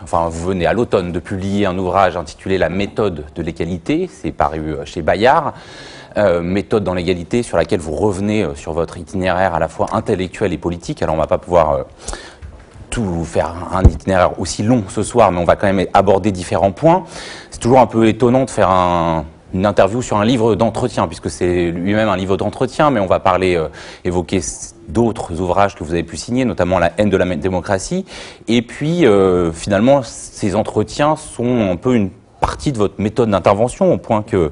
Enfin, vous venez à l'automne de publier un ouvrage intitulé La méthode de l'égalité, c'est paru chez Bayard, méthode dans l'égalité sur laquelle vous revenez sur votre itinéraire à la fois intellectuel et politique. Alors on ne va pas pouvoir tout faire un itinéraire aussi long ce soir, mais on va quand même aborder différents points. C'est toujours un peu étonnant de faire une interview sur un livre d'entretien, puisque c'est lui-même un livre d'entretien, mais on va évoquer d'autres ouvrages que vous avez pu signer, notamment La haine de la démocratie. Et puis, finalement, ces entretiens sont un peu une partie de votre méthode d'intervention, au point que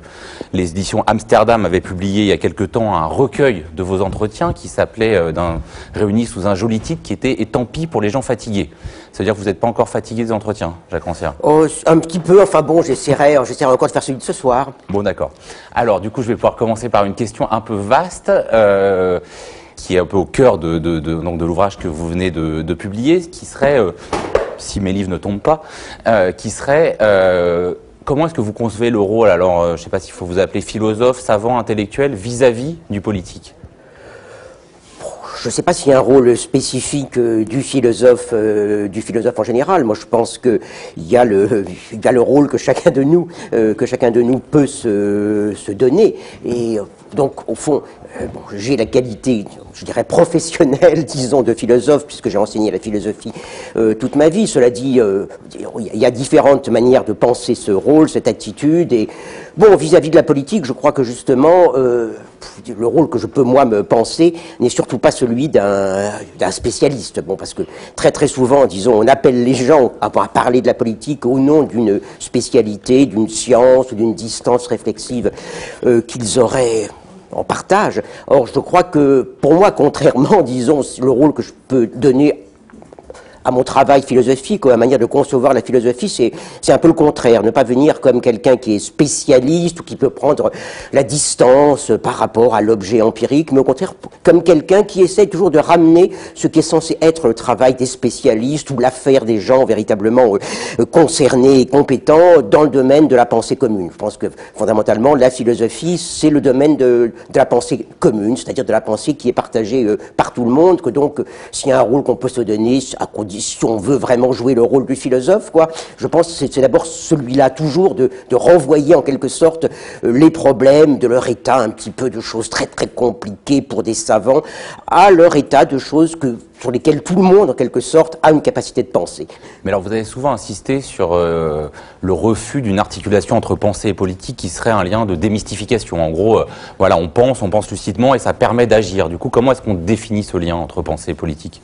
les éditions Amsterdam avaient publié il y a quelque temps un recueil de vos entretiens qui s'appelait, réunis sous un joli titre, qui était « Et tant pis pour les gens fatigués ». C'est-à-dire que vous n'êtes pas encore fatigué des entretiens, Jacques Rancière? Oh, un petit peu, enfin bon, j'essaierai encore de faire celui de ce soir. Bon, d'accord. Alors, du coup, je vais pouvoir commencer par une question un peu vaste, qui est un peu au cœur de l'ouvrage que vous venez de publier, qui serait, si mes livres ne tombent pas, qui serait comment est-ce que vous concevez le rôle, alors je ne sais pas s'il faut vous appeler philosophe, savant, intellectuel, vis-à-vis du politique? Je ne sais pas s'il y a un rôle spécifique du philosophe en général. Moi, je pense qu'il y a le rôle que chacun de nous peut se donner. Et donc, au fond, j'ai la qualité, je dirais, professionnelle, disons, de philosophe, puisque j'ai enseigné la philosophie toute ma vie. Cela dit, il y a différentes manières de penser ce rôle, cette attitude. Et bon, vis-à-vis de la politique, je crois que justement, le rôle que je peux, moi, me penser n'est surtout pas celui d'un spécialiste. Bon, parce que très souvent, disons, on appelle les gens à parler de la politique au nom d'une spécialité, d'une science ou d'une distance réflexive qu'ils auraient en partage. Or, je crois que, pour moi, contrairement, disons, le rôle que je peux donner à mon travail philosophique, ou à la manière de concevoir la philosophie, c'est un peu le contraire. Ne pas venir comme quelqu'un qui est spécialiste ou qui peut prendre la distance par rapport à l'objet empirique, mais au contraire comme quelqu'un qui essaie toujours de ramener ce qui est censé être le travail des spécialistes ou l'affaire des gens véritablement concernés et compétents dans le domaine de la pensée commune. Je pense que fondamentalement la philosophie c'est le domaine de la pensée commune, c'est-à-dire de la pensée qui est partagée par tout le monde, que donc s'il y a un rôle qu'on peut se donner à condition, si on veut vraiment jouer le rôle du philosophe, quoi, je pense que c'est d'abord celui-là, toujours de renvoyer en quelque sorte les problèmes de leur état, un petit peu de choses très compliquées pour des savants, à leur état de choses sur lesquelles tout le monde, en quelque sorte, a une capacité de penser. Mais alors, vous avez souvent insisté sur le refus d'une articulation entre pensée et politique qui serait un lien de démystification. En gros, voilà, on pense lucidement et ça permet d'agir. Du coup, comment est-ce qu'on définit ce lien entre pensée et politique ?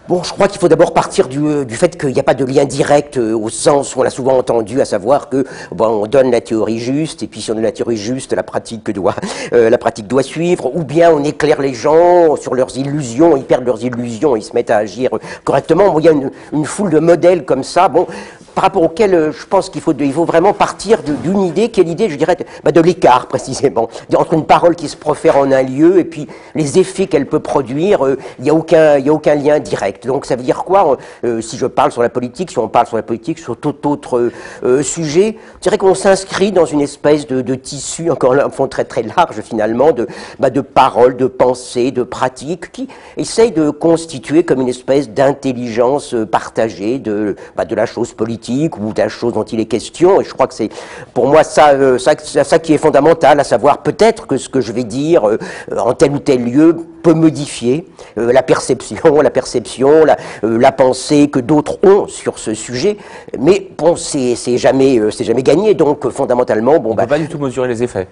Bon, je crois qu'il faut d'abord partir du fait qu'il n'y a pas de lien direct au sens où on l'a souvent entendu, à savoir que on donne la théorie juste, et puis si on donne la théorie juste, la pratique doit suivre, ou bien on éclaire les gens sur leurs illusions, ils perdent leurs illusions, ils se mettent à agir correctement. Bon, il y a une foule de modèles comme ça, bon, par rapport auxquels je pense qu'il faut vraiment partir d'une idée, qui est l'idée, je dirais, de l'écart précisément, entre une parole qui se profère en un lieu et puis les effets qu'elle peut produire, il n'y a aucun lien direct. Donc ça veut dire quoi, si je parle sur la politique, si on parle sur la politique, sur tout autre sujet, je dirais qu'on s'inscrit dans une espèce de tissu, encore là, un fond très large finalement, de paroles, de pensées, de pratiques, qui essayent de constituer comme une espèce d'intelligence partagée de la chose politique ou de la chose dont il est question. Et je crois que c'est pour moi ça qui est fondamental, à savoir peut-être que ce que je vais dire en tel ou tel lieu peut modifier la perception, la pensée que d'autres ont sur ce sujet. Mais bon, c'est jamais gagné. Donc fondamentalement, bon, on peut pas du tout mesurer les effets.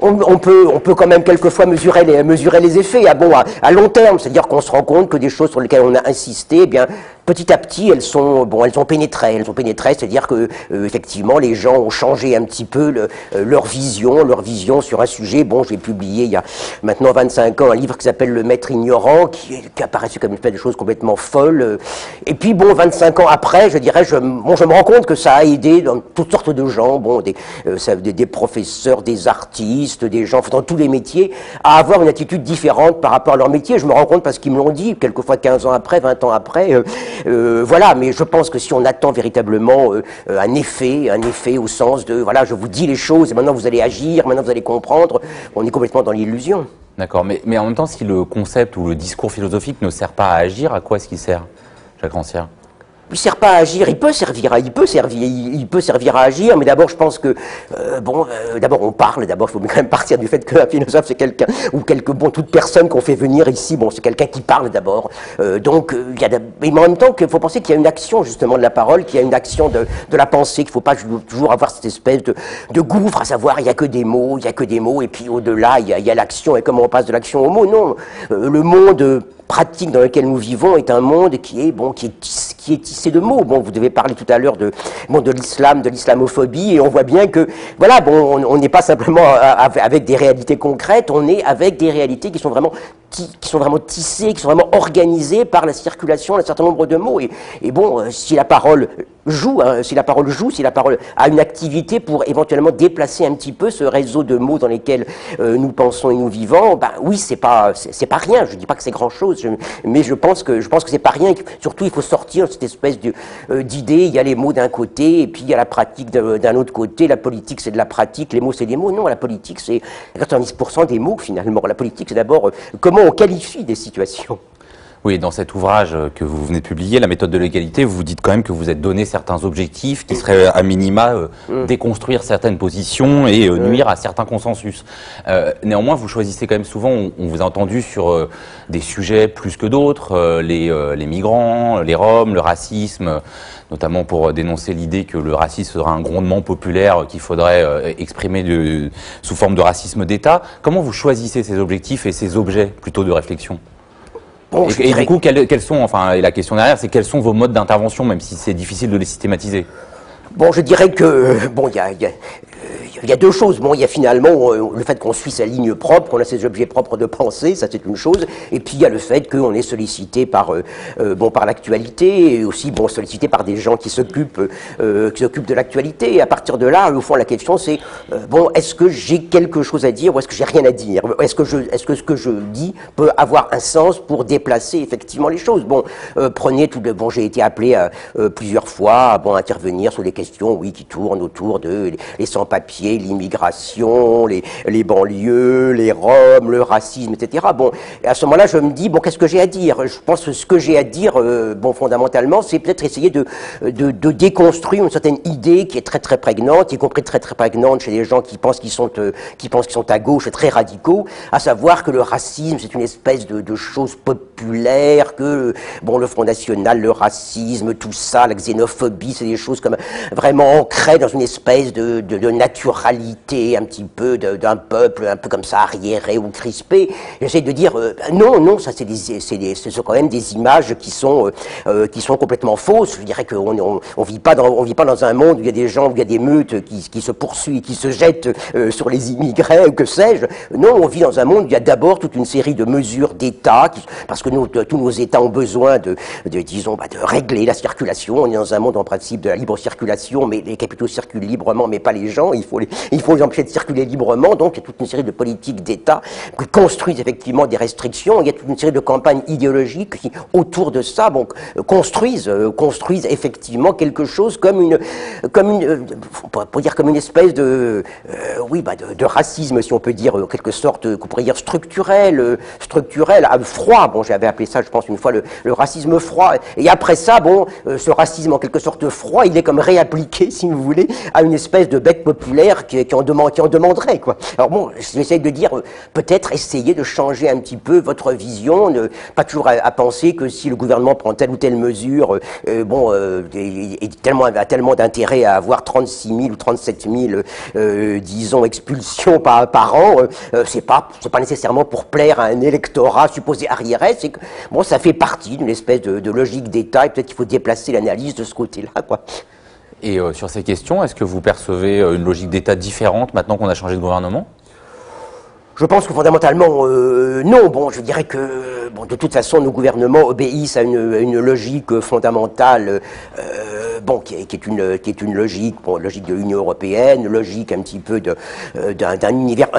On peut quand même quelquefois mesurer les effets à long terme, c'est-à-dire qu'on se rend compte que des choses sur lesquelles on a insisté, eh bien, petit à petit, elles ont pénétré, c'est-à-dire que effectivement, les gens ont changé un petit peu leur vision sur un sujet. Bon, j'ai publié il y a maintenant 25 ans un livre qui s'appelle Le Maître ignorant, qui apparaissait comme une espèce de chose complètement folle. Et puis bon, 25 ans après, je dirais, je me rends compte que ça a aidé dans toutes sortes de gens, des professeurs, des artistes, des gens dans tous les métiers, à avoir une attitude différente par rapport à leur métier. Je me rends compte parce qu'ils me l'ont dit, quelquefois 15 ans après, 20 ans après. Voilà, mais je pense que si on attend véritablement un effet au sens de, voilà, je vous dis les choses et maintenant vous allez agir, maintenant vous allez comprendre, on est complètement dans l'illusion. D'accord, mais en même temps, si le concept ou le discours philosophique ne sert pas à agir, à quoi est-ce qu'il sert, Jacques Rancière ? il sert pas à agir, il peut servir à agir, mais d'abord je pense que d'abord on parle, d'abord il faut quand même partir du fait qu'un philosophe c'est quelqu'un ou toute personne qu'on fait venir ici, bon c'est quelqu'un qui parle d'abord. Mais en même temps qu'il faut penser qu'il y a une action justement de la parole, qu'il y a une action de la pensée, qu'il faut pas toujours avoir cette espèce de gouffre, à savoir il y a que des mots, et puis au-delà il y a l'action, et comment on passe de l'action au mot. Non, le monde pratique dans lequel nous vivons est un monde qui est tissé de mots. Bon, vous devez parler tout à l'heure de l'islam, de l'islamophobie, et on voit bien que, voilà, bon, on n'est pas simplement avec des réalités concrètes, on est avec des réalités qui sont vraiment tissées, qui sont vraiment organisées par la circulation d'un certain nombre de mots. Et bon, si la parole joue, si la parole a une activité pour éventuellement déplacer un petit peu ce réseau de mots dans lesquels nous pensons et nous vivons, ben oui, c'est pas rien. Je dis pas que c'est grand chose, mais je pense que c'est pas rien. Surtout, il faut sortir de cette espèce d'idée. Il y a les mots d'un côté, et puis il y a la pratique d'un autre côté. La politique, c'est de la pratique. Les mots, c'est des mots. Non, la politique, c'est 90% des mots finalement. La politique, c'est d'abord comment on qualifie des situations. Oui, dans cet ouvrage que vous venez de publier, La méthode de l'égalité, vous dites quand même que vous êtes donné certains objectifs qui seraient à minima déconstruire certaines positions et nuire à certains consensus. Néanmoins, vous choisissez quand même souvent, on vous a entendu sur des sujets plus que d'autres, les migrants, les Roms, le racisme, notamment pour dénoncer l'idée que le racisme sera un grondement populaire qu'il faudrait exprimer sous forme de racisme d'État. Comment vous choisissez ces objectifs et ces objets plutôt de réflexion ? Bon, et du coup, quels sont, et la question derrière, c'est quels sont vos modes d'intervention, même si c'est difficile de les systématiser? Bon, je dirais que, il y a deux choses. Bon, il y a finalement le fait qu'on suit sa ligne propre, qu'on a ses objets propres de pensée, ça c'est une chose. Et puis il y a le fait qu'on est sollicité par l'actualité, et aussi sollicité par des gens qui s'occupent de l'actualité. Et à partir de là, au fond, la question c'est est-ce que j'ai quelque chose à dire ou est-ce que j'ai rien à dire? Est-ce que ce que je dis peut avoir un sens pour déplacer effectivement les choses? Prenez j'ai été appelé plusieurs fois à intervenir sur des questions, qui tournent autour de les sans-papiers, l'immigration, les banlieues, les Roms, le racisme, etc. Et à ce moment-là, je me dis, qu'est-ce que j'ai à dire? Je pense que ce que j'ai à dire, fondamentalement, c'est peut-être essayer de déconstruire une certaine idée qui est très très prégnante, y compris très très prégnante chez les gens qui pensent qu'ils sont à gauche et très radicaux, à savoir que le racisme, c'est une espèce de chose populaire, que le Front National, le racisme, tout ça, la xénophobie, c'est des choses comme vraiment ancrées dans une espèce de naturalité un petit peu d'un peuple un peu comme ça arriéré ou crispé. J'essaie de dire non, ça ce sont quand même des images qui sont complètement fausses. Je dirais qu'on vit pas dans un monde où il y a des gens, où il y a des meutes qui se poursuivent, qui se jettent sur les immigrés ou que sais-je. Non, on vit dans un monde où il y a d'abord toute une série de mesures d'État, parce que tous nos États ont besoin de régler la circulation. On est dans un monde en principe de la libre circulation, mais les capitaux circulent librement, mais pas les gens. Il faut les empêcher de circuler librement. Donc, il y a toute une série de politiques d'État qui construisent effectivement des restrictions. Il y a toute une série de campagnes idéologiques qui, autour de ça, construisent effectivement quelque chose comme une espèce de racisme, si on peut dire, en quelque sorte, qu'on pourrait dire structurel, froid. J'avais appelé ça, je pense, une fois le racisme froid. Et après ça, ce racisme en quelque sorte froid, il est comme réappliqué, si vous voulez, à une espèce de bec populaire qui en demanderait, quoi. Alors j'essaie de dire, peut-être essayer de changer un petit peu votre vision, ne pas toujours à penser que si le gouvernement prend telle ou telle mesure, a tellement d'intérêt à avoir 36 000 ou 37 000, disons, expulsions par an, c'est pas nécessairement pour plaire à un électorat supposé arriéré, c'est que, ça fait partie d'une espèce de logique d'État, et peut-être qu'il faut déplacer l'analyse de ce côté-là, quoi. Et sur ces questions, est-ce que vous percevez une logique d'État différente maintenant qu'on a changé de gouvernement? Je pense que fondamentalement, non. Je dirais que, de toute façon, nos gouvernements obéissent à une logique fondamentale, qui est une logique, logique de l'Union européenne, logique un petit peu d'un univers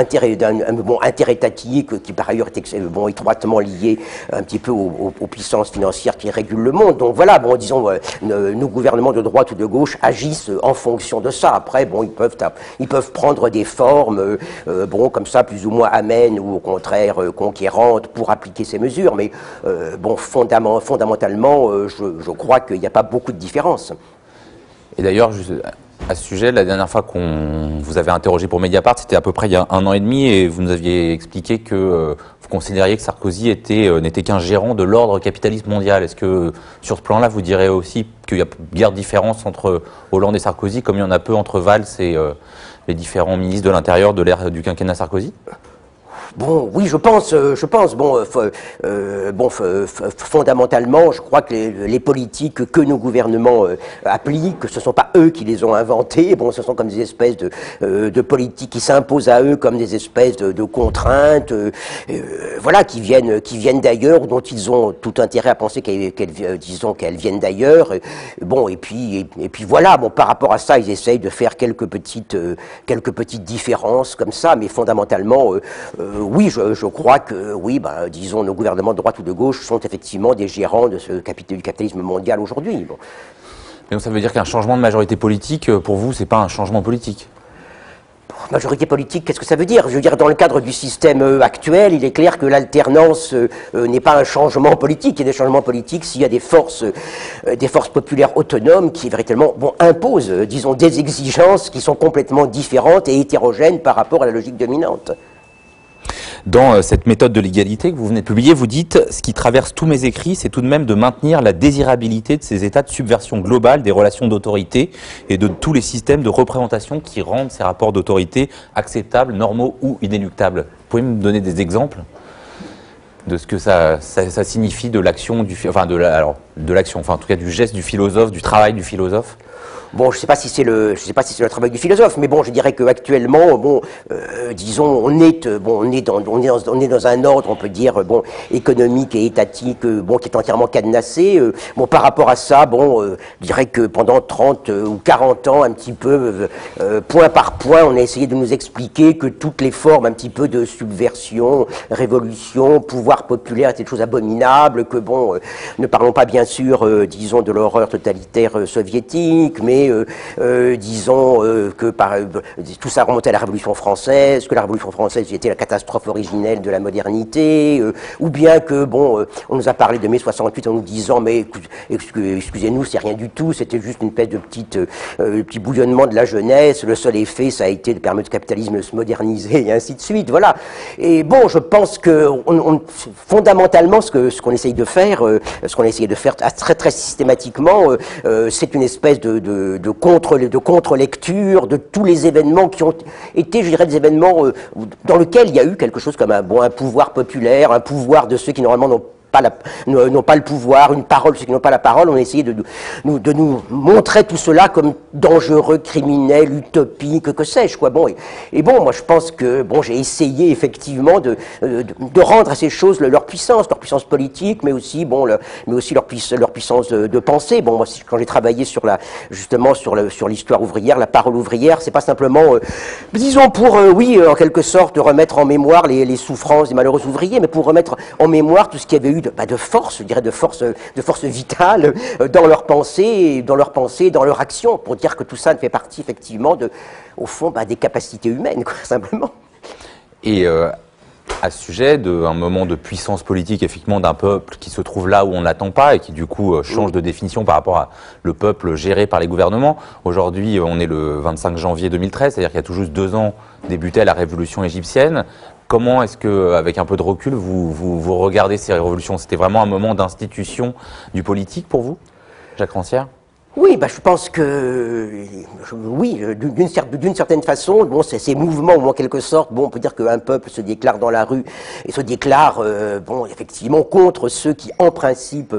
interétatique qui par ailleurs est étroitement lié un petit peu aux puissances financières qui régulent le monde. Donc voilà, disons, nos gouvernements de droite ou de gauche agissent en fonction de ça. Après, ils peuvent prendre des formes, comme ça, plus ou moins amènes ou au contraire conquérantes pour appliquer ces mesures. mesure, mais bon, fondamentalement, je crois qu'il n'y a pas beaucoup de différence. Et d'ailleurs, à ce sujet, la dernière fois qu'on vous avait interrogé pour Mediapart, c'était à peu près il y a 1 an et demi, et vous nous aviez expliqué que vous considériez que Sarkozy n'était qu'un gérant de l'ordre capitaliste mondial. Est-ce que sur ce plan-là, vous direz aussi qu'il y a guère de différence entre Hollande et Sarkozy, comme il y en a peu entre Valls et les différents ministres de l'Intérieur de l'ère du quinquennat Sarkozy ? Bon, oui, je pense. Fondamentalement, je crois que les politiques que nos gouvernements appliquent, ce sont pas eux qui les ont inventées. Bon, ce sont comme des espèces de politiques qui s'imposent à eux comme des espèces de contraintes, voilà, qui viennent d'ailleurs, dont ils ont tout intérêt à penser qu'elles viennent d'ailleurs. Bon, et puis voilà. Bon, par rapport à ça, ils essayent de faire quelques petites différences comme ça, mais fondamentalement. Oui, je crois que, oui, disons, nos gouvernements de droite ou de gauche sont effectivement des gérants de du capitalisme mondial aujourd'hui. Bon. Mais donc ça veut dire qu'un changement de majorité politique, pour vous, c'est pas un changement politique ? Majorité politique, qu'est-ce que ça veut dire? Je veux dire, dans le cadre du système actuel, il est clair que l'alternance n'est pas un changement politique. Il y a des changements politiques s'il y a des forces populaires autonomes qui véritablement imposent, disons, des exigences qui sont complètement différentes et hétérogènes par rapport à la logique dominante. Dans cette méthode de l'égalité que vous venez de publier, vous dites « Ce qui traverse tous mes écrits, c'est tout de même de maintenir la désirabilité de ces états de subversion globale des relations d'autorité et de tous les systèmes de représentation qui rendent ces rapports d'autorité acceptables, normaux ou inéluctables. » Vous pouvez me donner des exemples de ce que ça signifie de l'action, en tout cas du geste du philosophe, du travail du philosophe? Bon, je sais pas si c'est le travail du philosophe, mais bon, je dirais que actuellement, disons, on est dans un ordre, on peut dire, économique et étatique, qui est entièrement cadenassé. Par rapport à ça, je dirais que pendant 30 ou 40 ans, un petit peu, point par point, on a essayé de nous expliquer que toutes les formes, un petit peu de subversion, révolution, pouvoir populaire étaient des choses abominables, que ne parlons pas bien sûr, disons, de l'horreur totalitaire soviétique, mais disons que tout ça remontait à la Révolution française, que la Révolution française était la catastrophe originelle de la modernité, ou bien que, on nous a parlé de mai 68 en nous disant, mais excusez-nous, c'est rien du tout, c'était juste une espèce de petit bouillonnement de la jeunesse, le seul effet, ça a été de permettre au capitalisme de se moderniser, et ainsi de suite, voilà. Et je pense que fondamentalement, ce qu'on essaye de faire, très très systématiquement, c'est une espèce de contre-lecture de tous les événements qui ont été, je dirais, des événements dans lesquels il y a eu quelque chose comme un pouvoir populaire, un pouvoir de ceux qui normalement n'ont pas le pouvoir, une parole, ceux qui n'ont pas la parole. On a essayé de nous montrer tout cela comme dangereux, criminel, utopique, que sais-je, quoi. Moi, je pense que, j'ai essayé effectivement de rendre à ces choses leur puissance politique, mais aussi leur puissance de pensée. Moi, quand j'ai travaillé sur l'histoire ouvrière, la parole ouvrière, c'est pas simplement, disons, pour, en quelque sorte, remettre en mémoire les souffrances des malheureux ouvriers, mais pour remettre en mémoire tout ce qu'il y avait eu de force, je dirais, de force vitale dans leur pensée, dans leur action, pour dire que tout ça fait partie effectivement au fond, des capacités humaines, quoi, simplement. Et à ce sujet d'un moment de puissance politique, effectivement, d'un peuple qui se trouve là où on ne l'attend pas et qui du coup change de définition par rapport à le peuple géré par les gouvernements. Aujourd'hui, on est le 25 janvier 2013, c'est-à-dire qu'il y a tout juste 2 ans débutait la révolution égyptienne. Comment est-ce que, avec un peu de recul, vous regardez ces révolutions? C'était vraiment un moment d'institution du politique pour vous, Jacques Rancière? Oui, je pense que, oui, d'une certaine façon, ces mouvements où, en quelque sorte, on peut dire qu'un peuple se déclare dans la rue et se déclare, effectivement, contre ceux qui, en principe,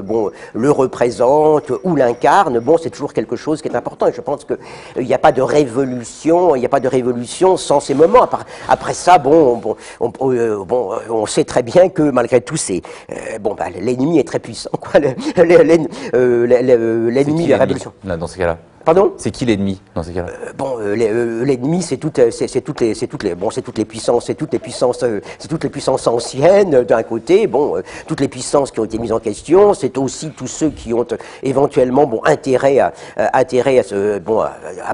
le représentent ou l'incarnent. C'est toujours quelque chose qui est important. Et je pense que il n'y a pas de révolution, sans ces moments. Après ça, on sait très bien que malgré tout, l'ennemi est très puissant, quoi. L'ennemi de la révolution. Là, dans ces cas-là. Pardon? C'est qui l'ennemi dans ces cas-là? L'ennemi, c'est toutes les puissances anciennes d'un côté. Toutes les puissances qui ont été mises en question, c'est aussi tous ceux qui ont éventuellement intérêt à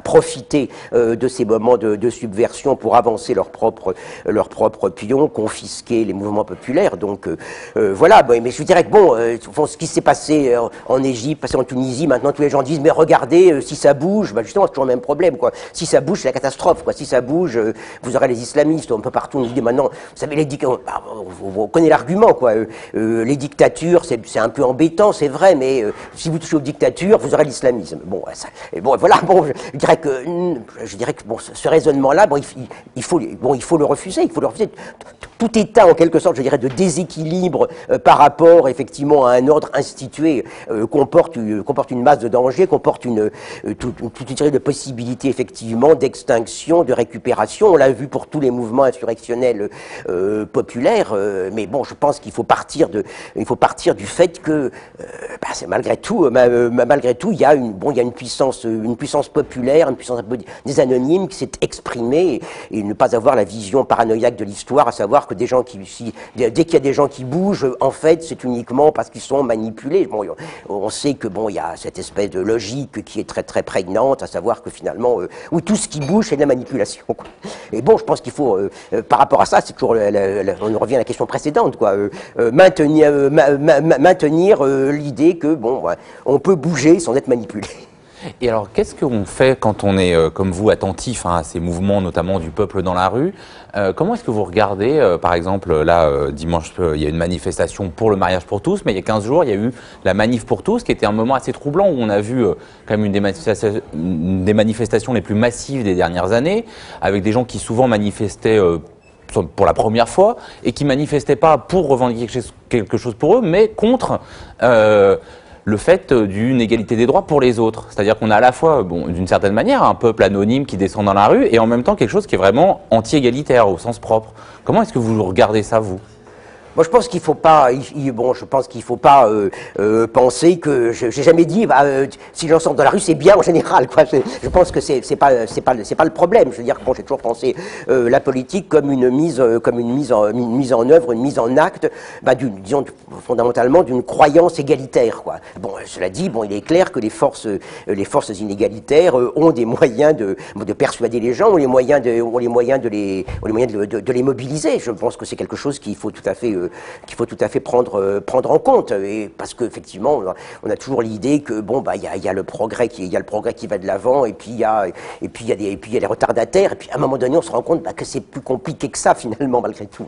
profiter de ces moments de subversion pour avancer leurs propres pions, confisquer les mouvements populaires. Donc voilà. Mais je dirais que ce qui s'est passé en Égypte, passé en Tunisie, maintenant tous les gens disent mais regardez si ça bouge, justement c'est toujours le même problème quoi. Si ça bouge c'est la catastrophe quoi. Si ça bouge vous aurez les islamistes un peu partout. On dit maintenant vous savez on connaît l'argument quoi. Les dictatures c'est un peu embêtant c'est vrai mais si vous touchez aux dictatures vous aurez l'islamisme. Voilà je dirais que ce raisonnement là il faut le refuser. Tout état en quelque sorte je dirais de déséquilibre par rapport effectivement à un ordre institué comporte une masse de dangers, comporte toute une série de possibilités effectivement d'extinction, de récupération. On l'a vu pour tous les mouvements insurrectionnels populaires, mais je pense qu'il faut partir du fait que malgré tout il y a une puissance populaire, une puissance un peu des anonymes qui s'est exprimée et ne pas avoir la vision paranoïaque de l'histoire, à savoir que dès qu'il y a des gens qui bougent, en fait c'est uniquement parce qu'ils sont manipulés. On sait que il y a cette espèce de logique qui est très très prégnante, à savoir que finalement tout ce qui bouge c'est de la manipulation quoi. Et je pense qu'il faut par rapport à ça c'est toujours on revient à la question précédente quoi, maintenir l'idée que on peut bouger sans être manipulé. Et alors, qu'est-ce qu'on fait quand on est, comme vous, attentif à ces mouvements, notamment du peuple dans la rue? Comment est-ce que vous regardez, par exemple, là, dimanche, il y a une manifestation pour le mariage pour tous, mais il y a 15 jours, il y a eu la manif pour tous, qui était un moment assez troublant, où on a vu quand même une des manifestations les plus massives des dernières années, avec des gens qui souvent manifestaient pour la première fois, et qui manifestaient pas pour revendiquer quelque chose pour eux, mais contre le fait d'une égalité des droits pour les autres. C'est-à-dire qu'on a à la fois, d'une certaine manière, un peuple anonyme qui descend dans la rue et en même temps quelque chose qui est vraiment anti-égalitaire au sens propre. Comment est-ce que vous regardez ça, vous ? Moi, je pense qu'il faut pas. Penser que j'ai jamais dit si les gens sortent de la rue, c'est bien en général. Quoi. Je pense que c'est pas le problème. Je veux dire que j'ai toujours pensé la politique comme une mise en œuvre, une mise en acte, disons fondamentalement d'une croyance égalitaire. Quoi. Cela dit, il est clair que les forces inégalitaires ont des moyens de persuader les gens, ont les moyens de les mobiliser. Je pense que c'est quelque chose qu'il faut tout à fait prendre en compte, et parce qu'effectivement on a toujours l'idée que il y a le progrès qui va de l'avant, et puis il y a les retardataires, et puis à un moment donné on se rend compte que c'est plus compliqué que ça finalement malgré tout.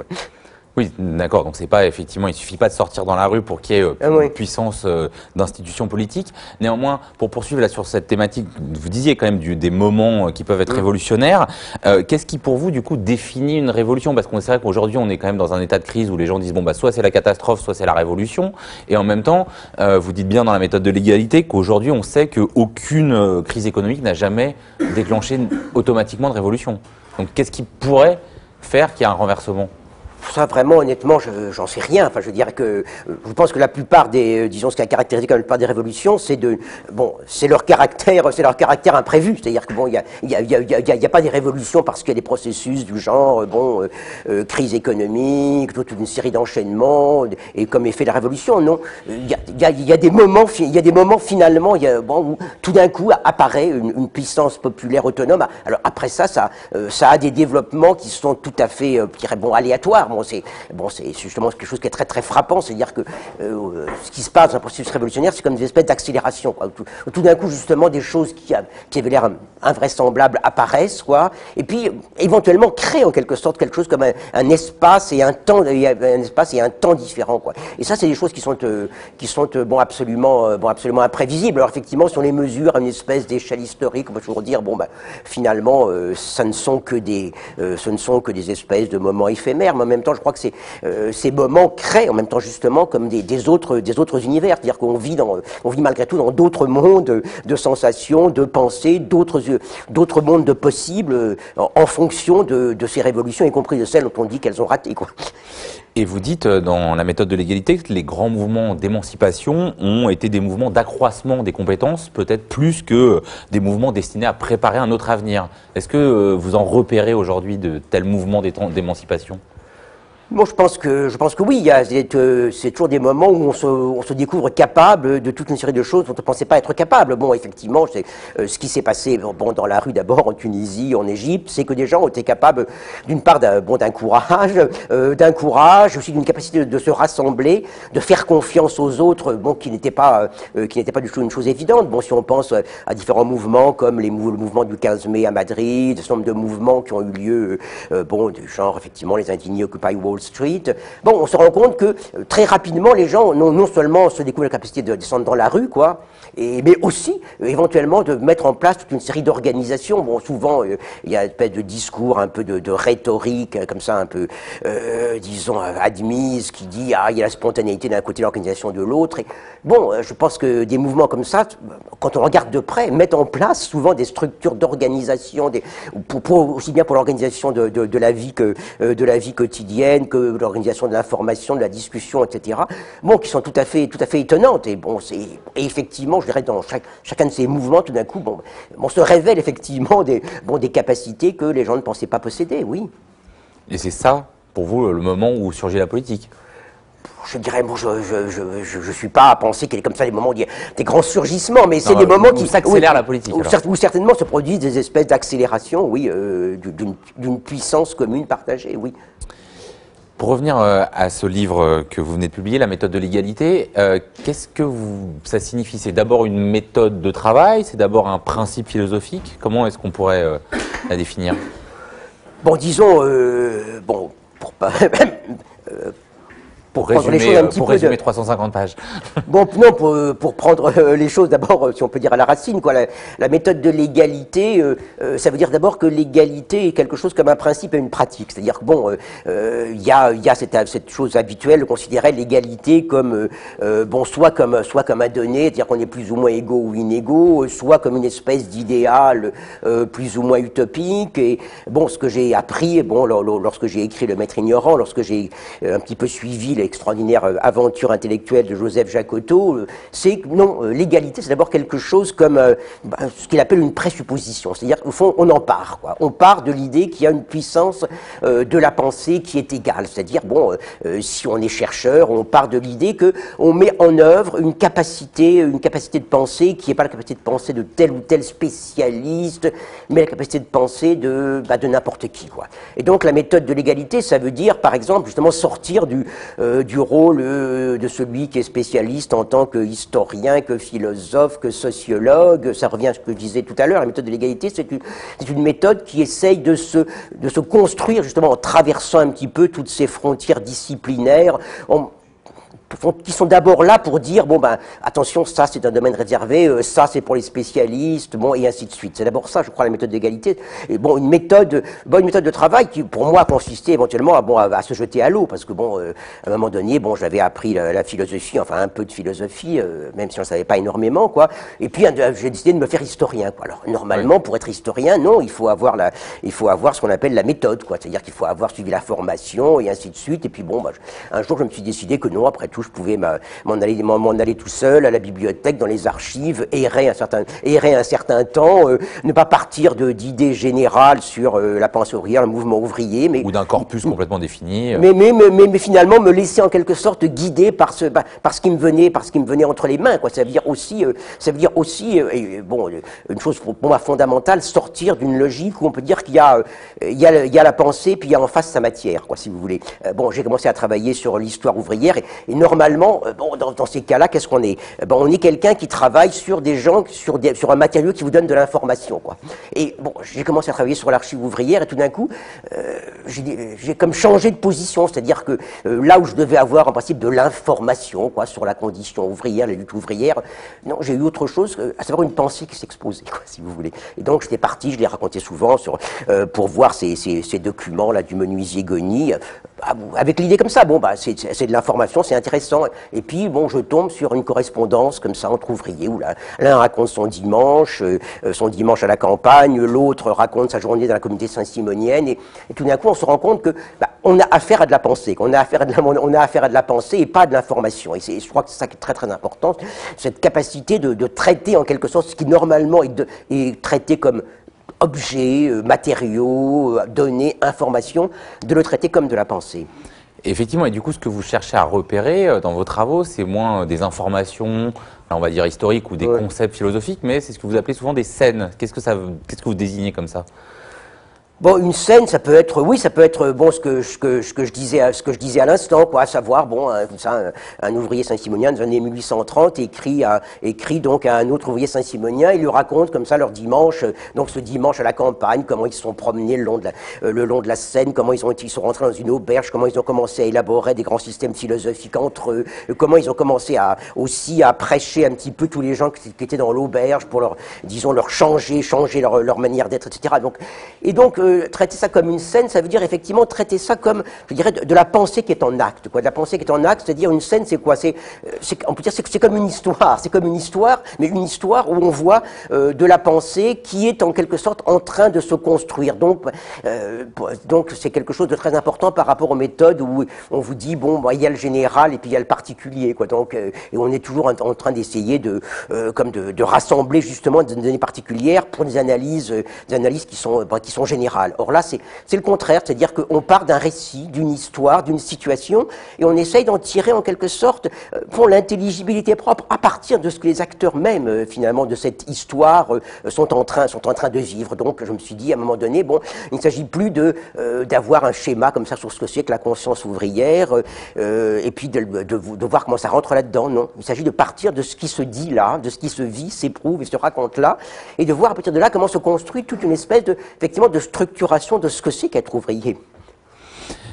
Oui, d'accord. Donc c'est pas effectivement, il suffit pas de sortir dans la rue pour qu'il y ait une puissance d'institutions politiques. Néanmoins, pour poursuivre là sur cette thématique, vous disiez quand même des moments qui peuvent être révolutionnaires. Qu'est-ce qui pour vous du coup définit une révolution? Parce qu'on c'est vrai qu'aujourd'hui on est quand même dans un état de crise où les gens disent soit c'est la catastrophe, soit c'est la révolution. Et en même temps, vous dites bien dans la méthode de l'égalité qu'aujourd'hui on sait qu'aucune crise économique n'a jamais déclenché automatiquement de révolution. Donc qu'est-ce qui pourrait faire qu'il y ait un renversement? Ça, vraiment, honnêtement, j'en sais rien. Enfin, je dirais que je pense que la plupart disons, ce qui a caractérisé la plupart des révolutions, c'est leur caractère imprévu. C'est-à-dire que il y a pas des révolutions parce qu'il y a des processus du genre, crise économique, toute une série d'enchaînements, et comme effet de la révolution, non. Il y a des moments finalement, où tout d'un coup apparaît une puissance populaire autonome. Alors après ça a des développements qui sont tout à fait, aléatoires. C'est justement quelque chose qui est très très frappant, c'est-à-dire que ce qui se passe dans un processus révolutionnaire, c'est comme des espèces d'accélération. Tout d'un coup, justement, des choses qui avaient l'air invraisemblables apparaissent, quoi, et puis éventuellement créent en quelque sorte quelque chose comme un espace et un temps, différents, quoi. Et ça, c'est des choses qui sont absolument imprévisibles. Alors effectivement, si on les mesure à une espèce d'échelle historique, on peut toujours dire finalement, ce ne sont que des espèces de moments éphémères. Moi, même même temps, je crois que ces moments créent en même temps justement comme des autres univers. C'est-à-dire qu'on vit on vit malgré tout dans d'autres mondes de sensations, de pensées, d'autres mondes de possibles en fonction de ces révolutions, y compris de celles dont on dit qu'elles ont raté, quoi. Et vous dites dans la méthode de l'égalité que les grands mouvements d'émancipation ont été des mouvements d'accroissement des compétences, peut-être plus que des mouvements destinés à préparer un autre avenir. Est-ce que vous en repérez aujourd'hui de tels mouvements d'émancipation ? Bon, je pense que oui, c'est toujours des moments où on se découvre capable de toute une série de choses dont on ne pensait pas être capable. Bon, effectivement, c'est ce qui s'est passé dans la rue d'abord en Tunisie, en Égypte, c'est que des gens ont été capables d'une part d'un courage, aussi d'une capacité de se rassembler, de faire confiance aux autres, bon, qui n'était pas du tout une chose évidente. Bon, si on pense à différents mouvements comme le mouvement du 15 mai à Madrid, un certain nombre de mouvements qui ont eu lieu, du genre effectivement les indignés Occupy Wall Street. Bon, on se rend compte que très rapidement, les gens non seulement se découvrent la capacité de descendre dans la rue, quoi, mais aussi éventuellement de mettre en place toute une série d'organisations. Bon, souvent il y a une espèce de discours, un peu de rhétorique, comme ça, un peu, disons, admise, qui dit il y a la spontanéité d'un côté, l'organisation de l'autre. Et bon, je pense que des mouvements comme ça, quand on regarde de près, mettent en place souvent des structures d'organisation, aussi bien pour l'organisation de la vie quotidienne que l'organisation de l'information, de la discussion, etc. Bon, qui sont tout à fait étonnantes. Et bon, et effectivement, je dirais, dans chacun de ces mouvements, tout d'un coup, on se révèle effectivement des capacités que les gens ne pensaient pas posséder, oui. Et c'est ça, pour vous, le moment où surgit la politique ? Je dirais, bon, je suis pas à penser qu'il y a comme ça des moments où il y a des grands surgissements, mais c'est des moments qui s'accélèrent la politique. Où certainement se produisent des espèces d'accélération, oui, d'une puissance commune partagée, oui. Pour revenir à ce livre que vous venez de publier, La méthode de l'égalité, qu'est-ce que ça signifie ? C'est d'abord une méthode de travail, c'est d'abord un principe philosophique. Comment est-ce qu'on pourrait la définir ? Bon, disons, pour prendre les choses un petit peu. Pour résumer 350 pages. Bon, non, pour prendre les choses d'abord, si on peut dire à la racine, quoi. La méthode de l'égalité, ça veut dire d'abord que l'égalité est quelque chose comme un principe et une pratique. C'est-à-dire que bon, il y a cette chose habituelle de considérer l'égalité comme soit comme un donné, c'est-à-dire qu'on est plus ou moins égaux ou inégaux, soit comme une espèce d'idéal plus ou moins utopique. Et bon, ce que j'ai appris, bon, lorsque j'ai écrit Le Maître ignorant, lorsque j'ai un petit peu suivi l'extraordinaire aventure intellectuelle de Joseph Jacotot, c'est que non, l'égalité, c'est d'abord quelque chose comme ce qu'il appelle une présupposition. C'est-à-dire qu'au fond, on en part, quoi. On part de l'idée qu'il y a une puissance de la pensée qui est égale. C'est-à-dire, bon, si on est chercheur, on part de l'idée que on met en œuvre une capacité de pensée qui n'est pas la capacité de pensée de tel ou tel spécialiste, mais la capacité de pensée de n'importe qui, quoi. Et donc, la méthode de l'égalité, ça veut dire, par exemple, justement, sortir du rôle de celui qui est spécialiste en tant que historien, que philosophe, que sociologue. Ça revient à ce que je disais tout à l'heure. La méthode de l'égalité, c'est une méthode qui essaye de se construire justement en traversant un petit peu toutes ces frontières disciplinaires, qui sont d'abord là pour dire, bon ben, attention, ça c'est un domaine réservé, ça c'est pour les spécialistes, bon, et ainsi de suite. C'est d'abord ça, je crois, la méthode d'égalité. Et bon, une méthode de travail qui, pour moi, consistait éventuellement à se jeter à l'eau, parce que bon, à un moment donné, bon, j'avais appris la philosophie, enfin un peu de philosophie, même si on ne savait pas énormément, quoi. Et puis, j'ai décidé de me faire historien, quoi. Alors, normalement, pour être historien, non, il faut avoir ce qu'on appelle la méthode, quoi. C'est-à-dire qu'il faut avoir suivi la formation, et ainsi de suite. Et puis bon, un jour, je me suis décidé que non, après tout, je pouvais m'en aller tout seul à la bibliothèque, dans les archives, errer un certain temps, ne pas partir d'idées générales sur la pensée ouvrière, le mouvement ouvrier, mais ou d'un corpus complètement défini. Mais finalement me laisser en quelque sorte guider par ce qui me venait entre les mains, quoi. Ça veut dire aussi, bon, une chose pour moi fondamentale, sortir d'une logique où on peut dire qu'il y a la pensée, puis il y a en face sa matière, quoi, si vous voulez. Bon, j'ai commencé à travailler sur l'histoire ouvrière et normalement, bon, dans ces cas-là, qu'est-ce qu'on est ? On est quelqu'un qui travaille sur un matériau qui vous donne de l'information, quoi. Et bon, j'ai commencé à travailler sur l'archive ouvrière et tout d'un coup, j'ai comme changé de position, c'est-à-dire que là où je devais avoir en principe de l'information, quoi, sur la condition ouvrière, les luttes ouvrières, non, j'ai eu autre chose, à savoir une pensée qui s'exposait, quoi, si vous voulez. Et donc j'étais parti, je l'ai raconté souvent pour voir ces documents là du menuisier Goni. avec l'idée comme ça, bon, bah, c'est de l'information, c'est intéressant. Et puis, bon, je tombe sur une correspondance comme ça entre ouvriers où l'un raconte son dimanche à la campagne, l'autre raconte sa journée dans la communauté saint-simonienne, et tout d'un coup, on se rend compte que on a affaire à de la pensée, on a affaire à de la pensée et pas de l'information. Et je crois que c'est ça qui est très très important, cette capacité de traiter en quelque sorte ce qui normalement est traité comme objets, matériaux, données, informations, de le traiter comme de la pensée. Effectivement, et du coup, ce que vous cherchez à repérer dans vos travaux, c'est moins des informations, on va dire historiques ou des concepts philosophiques, mais c'est ce que vous appelez souvent des scènes. Qu'est-ce que vous désignez comme ça? Bon, une scène, ça peut être, oui, ça peut être, bon, ce que je disais à l'instant, quoi, à savoir, bon, comme ça, un ouvrier saint-simonien des années 1830 écrit donc à un autre ouvrier saint-simonien, il lui raconte comme ça leur dimanche, donc ce dimanche à la campagne, comment ils se sont promenés le long de la Seine, comment ils sont rentrés dans une auberge, comment ils ont commencé à élaborer des grands systèmes philosophiques entre eux, comment ils ont commencé aussi à prêcher un petit peu tous les gens qui étaient dans l'auberge pour leur changer leur manière d'être, etc. Donc, traiter ça comme une scène, ça veut dire effectivement traiter ça comme, je dirais, de la pensée qui est en acte, quoi. De la pensée qui est en acte, c'est-à-dire une scène, c'est quoi? On peut dire c'est comme une histoire. C'est comme une histoire, mais une histoire où on voit de la pensée qui est en quelque sorte en train de se construire. Donc c'est quelque chose de très important par rapport aux méthodes où on vous dit bon, bah, il y a le général et puis il y a le particulier, quoi. Donc et on est toujours en train d'essayer de rassembler justement des données particulières pour des analyses qui sont générales. Or là, c'est le contraire, c'est-à-dire qu'on part d'un récit, d'une histoire, d'une situation, et on essaye d'en tirer en quelque sorte pour l'intelligibilité propre à partir de ce que les acteurs même, finalement, de cette histoire sont en train de vivre. Donc, je me suis dit, à un moment donné, bon, il ne s'agit plus d'avoir un schéma comme ça sur ce que c'est que la conscience ouvrière, et puis de voir comment ça rentre là-dedans. Non, il s'agit de partir de ce qui se dit là, de ce qui se vit, s'éprouve et se raconte là, et de voir à partir de là comment se construit toute une espèce effectivement de structuration de ce que c'est qu'être ouvrier.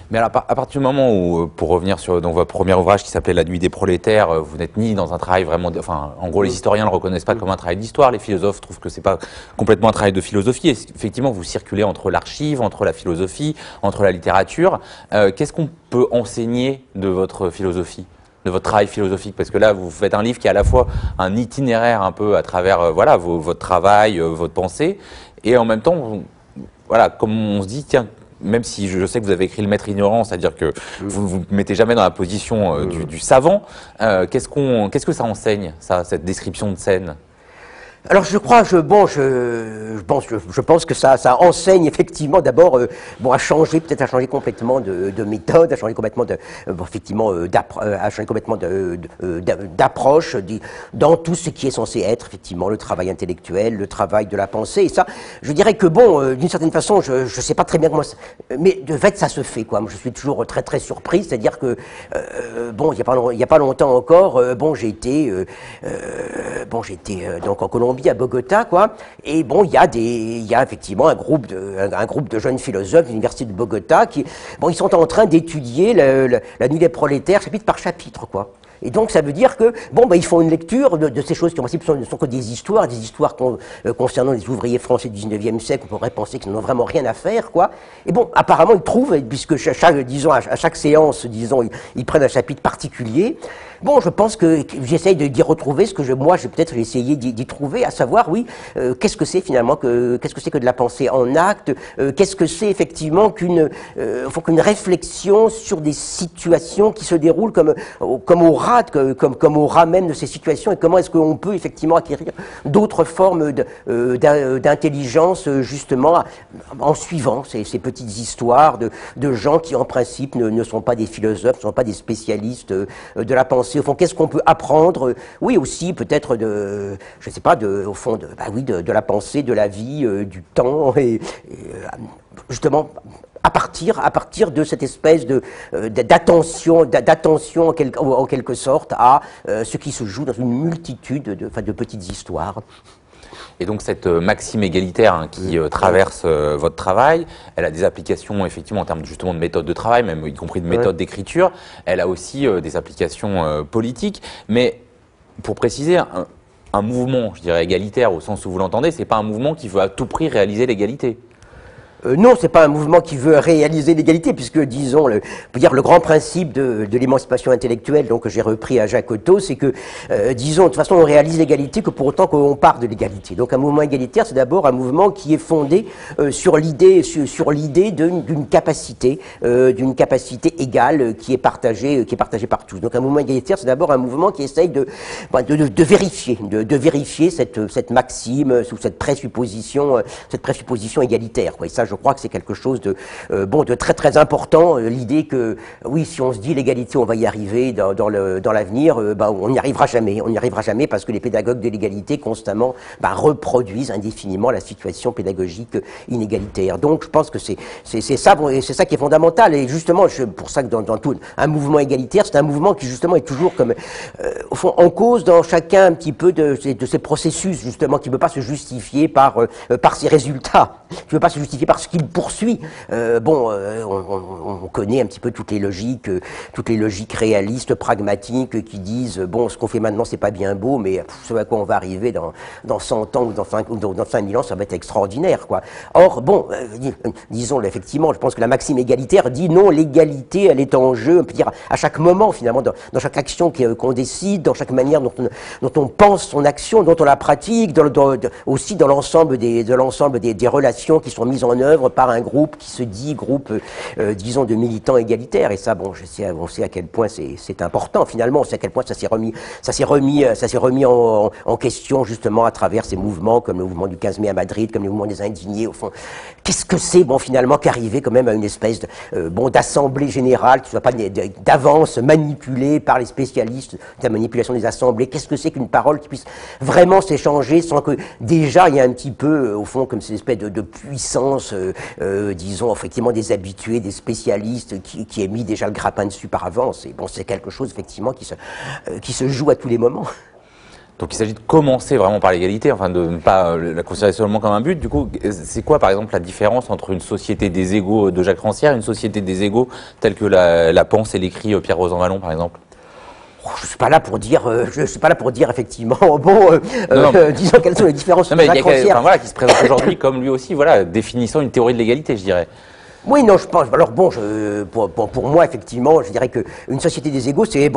Mais alors, à partir du moment où, pour revenir sur votre premier ouvrage qui s'appelait La nuit des prolétaires, vous n'êtes ni dans un travail vraiment, enfin, en gros, les historiens ne le reconnaissent pas comme un travail d'histoire, les philosophes trouvent que c'est pas complètement un travail de philosophie. Et effectivement, vous circulez entre l'archive, entre la philosophie, entre la littérature. Qu'est-ce qu'on peut enseigner de votre philosophie, de votre travail philosophique? Parce que là, vous faites un livre qui est à la fois un itinéraire un peu à travers, voilà, votre travail, votre pensée, et en même temps, voilà, comme on se dit, tiens, même si je sais que vous avez écrit Le Maître ignorant, c'est-à-dire que vous ne vous mettez jamais dans la position du savant, qu'est-ce que ça enseigne, ça, cette description de scène? Alors je pense que ça enseigne effectivement d'abord à changer complètement de méthode, à changer complètement d'approche dans tout ce qui est censé être effectivement le travail intellectuel, le travail de la pensée. Et ça, je dirais que d'une certaine façon, je sais pas très bien comment, mais de fait ça se fait, quoi. Moi, je suis toujours très très surpris, c'est-à-dire que il y a pas longtemps encore, j'ai été donc en Colombie, à Bogota, quoi. Et bon, il y a effectivement un groupe de jeunes philosophes de l'université de Bogota ils sont en train d'étudier la nuit des prolétaires, chapitre par chapitre, quoi. Et donc, ça veut dire que, ils font une lecture de ces choses qui, en principe, ne sont que des histoires concernant les ouvriers français du 19e siècle. On pourrait penser qu'ils n'ont vraiment rien à faire, quoi. Et bon, apparemment, ils trouvent, puisque à chaque séance, ils prennent un chapitre particulier. Bon, je pense que j'essaye d'y retrouver ce que j'ai essayé d'y trouver, à savoir, qu'est-ce que c'est finalement qu'est-ce que c'est que de la pensée en acte, qu'est-ce que c'est effectivement qu'une réflexion sur des situations qui se déroulent comme au ras même de ces situations, et comment est-ce qu'on peut effectivement acquérir d'autres formes d'intelligence justement en suivant ces petites histoires de gens qui en principe ne sont pas des philosophes, ne sont pas des spécialistes de la pensée. Au fond, qu'est-ce qu'on peut apprendre? Oui, aussi peut-être au fond de la pensée, de la vie, du temps, et justement à partir de cette espèce d'attention en quelque sorte à ce qui se joue dans une multitude de petites histoires. Et donc cette maxime égalitaire qui traverse votre travail, elle a des applications effectivement en termes justement de méthode de travail, même y compris de méthode d'écriture. Elle a aussi des applications politiques. Mais pour préciser, un mouvement, je dirais égalitaire au sens où vous l'entendez, c'est pas un mouvement qui veut à tout prix réaliser l'égalité. Non, c'est pas un mouvement qui veut réaliser l'égalité, puisque, disons, on peut dire le grand principe de l'émancipation intellectuelle, donc que j'ai repris à Jacques Otto, c'est que, disons, de toute façon, on réalise l'égalité que pour autant qu'on part de l'égalité. Donc, un mouvement égalitaire, c'est d'abord un mouvement qui est fondé sur l'idée d'une capacité égale qui est partagée par tous. Donc, un mouvement égalitaire, c'est d'abord un mouvement qui essaye de vérifier cette maxime ou cette présupposition égalitaire, quoi. Et ça, je crois que c'est quelque chose de de très très important. L'idée que oui, si on se dit l'égalité, on va y arriver dans l'avenir, on n'y arrivera jamais. On n'y arrivera jamais parce que les pédagogues de l'égalité constamment reproduisent indéfiniment la situation pédagogique inégalitaire. Donc, je pense que c'est ça qui est fondamental. Et justement, pour ça que dans tout un mouvement égalitaire, c'est un mouvement qui justement est toujours comme au fond en cause dans chacun un petit peu de ces processus justement qui ne peut pas se justifier par ses résultats, qui ne peut pas se justifier par ce qu'il poursuit. On connaît un petit peu toutes les logiques réalistes, pragmatiques, qui disent ce qu'on fait maintenant c'est pas bien beau, mais ce à quoi on va arriver dans 100 ans ou dans 5000 ans, ça va être extraordinaire, quoi. Or, disons effectivement, je pense que la maxime égalitaire dit non, l'égalité, elle est en jeu, on peut dire à chaque moment finalement, dans chaque action qu'on décide, dans chaque manière dont on pense son action, dont on la pratique, aussi dans l'ensemble des relations qui sont mises en œuvre par un groupe qui se dit disons de militants égalitaires. Et ça, on sait à quel point c'est important finalement, on sait à quel point ça s'est remis en question justement à travers ces mouvements comme le mouvement du 15 mai à Madrid, comme le mouvement des indignés. Au fond, qu'est-ce que c'est finalement qu'arriver quand même à une espèce d'assemblée générale qui ne soit pas d'avance manipulée par les spécialistes de la manipulation des assemblées. Qu'est-ce que c'est qu'une parole qui puisse vraiment s'échanger sans que déjà il y a un petit peu au fond comme cette espèce de puissance disons effectivement des habitués, des spécialistes qui aient mis déjà le grappin dessus par avance. Et c'est quelque chose effectivement qui se joue à tous les moments. Donc il s'agit de commencer vraiment par l'égalité, enfin de ne pas la considérer seulement comme un but. Du coup, c'est quoi par exemple la différence entre une société des égaux de Jacques Rancière et une société des égaux telle que la pense et l'écrit Pierre Rosanvallon par exemple? Je suis pas là pour dire effectivement disons quelles sont les différences. Mais il y a quelqu'un qui se présente aujourd'hui comme lui aussi définissant une théorie de l'égalité, je dirais. Oui, non, je pense. Alors pour moi, effectivement, je dirais que une société des égaux, c'est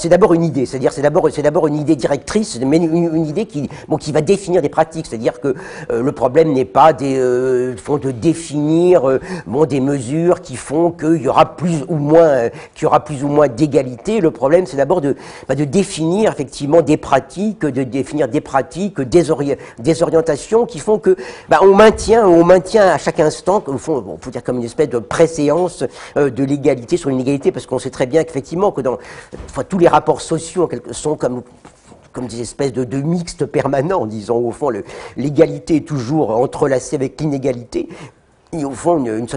d'abord une idée. C'est-à-dire, c'est d'abord une idée directrice, mais une idée qui va définir des pratiques. C'est-à-dire que le problème n'est pas de définir des mesures qui font qu'il y aura plus ou moins d'égalité. Le problème, c'est d'abord de définir effectivement des pratiques, des orientations qui font que on maintient à chaque instant, au fond, faut dire comme une espèce de préséance de l'égalité sur l'inégalité, parce qu'on sait très bien qu'effectivement que tous les rapports sociaux sont comme des espèces de mixtes permanents, disons. Au fond, l'égalité est toujours entrelacée avec l'inégalité. Et au fond, une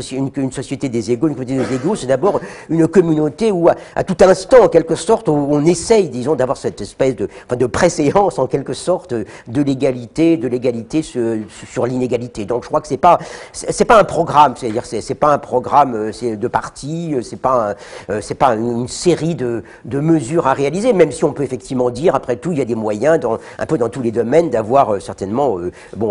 société des égaux, une communauté des égaux, c'est d'abord une communauté où, à tout instant, en quelque sorte, on essaye, disons, d'avoir cette espèce de préséance, en quelque sorte, de l'égalité sur l'inégalité. Donc, je crois que c'est pas un programme, c'est-à-dire, c'est pas un programme de parti, c'est pas une série de mesures à réaliser, même si on peut effectivement dire, après tout, il y a des moyens, un peu dans tous les domaines, d'avoir certainement,